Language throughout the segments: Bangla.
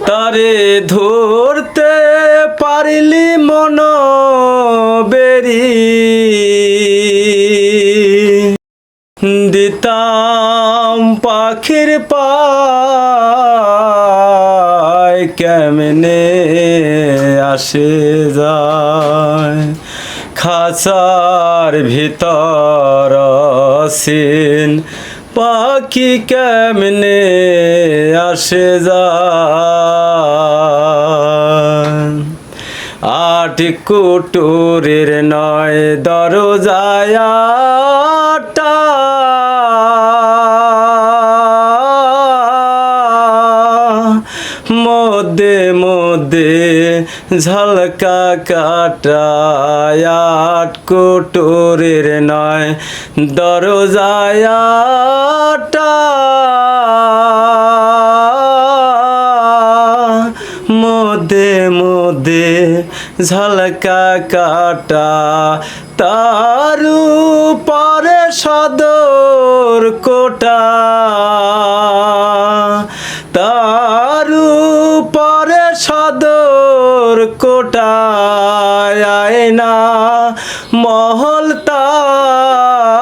তারে ধরতে পারিলি মন বেরি দিতাম পাখির পায় কেমনে আসে যায় খাঁচার ভিতর সিন পাখি কেমনে আসে যায় আট কুটুরের নয় দরজায় আটা মধ্যে মধ্যে ঝলকা কাটায় আট কুটুরের নয় দরজায় আটা মধ্যে মধ্যে ঝলকা কাটা তারু পরে সদর কোটা তারু পরে সদর কোটায় আয়না মহল তাই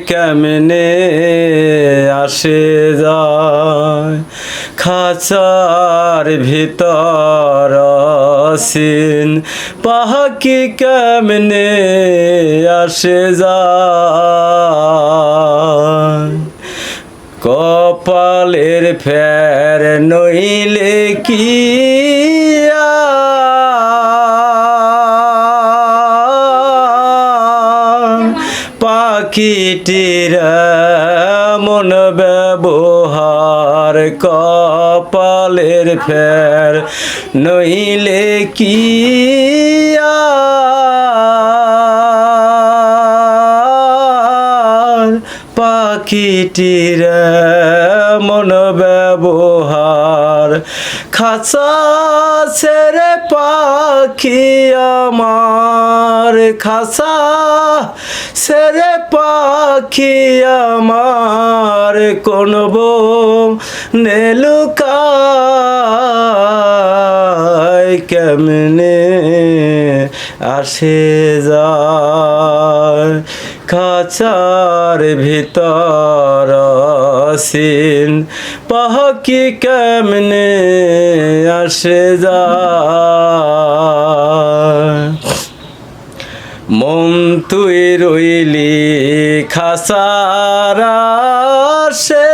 কেমনে আসে যায় খাঁচার ভিতর সিন পাখি কেমনে আসে যায় কপালের ফের নইলে কি পাখিটির মন ব্যবহার কপালের ফের নইলে কি পাখিটির মন ব্যবহার খাঁচা ছেড়ে পাখি আমার খাঁচা ছেড়ে পাখি আমার কোন নেলুকায় কেমনে আসে যায় খাঁচার ভিতর সিন পাখি কেমনে আসে যায় মন তুই রইলি খাঁচার সে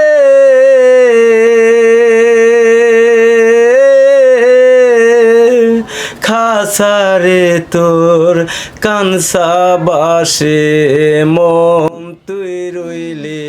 খাঁচারে তোর কানসা বাসে মন তুই রইলি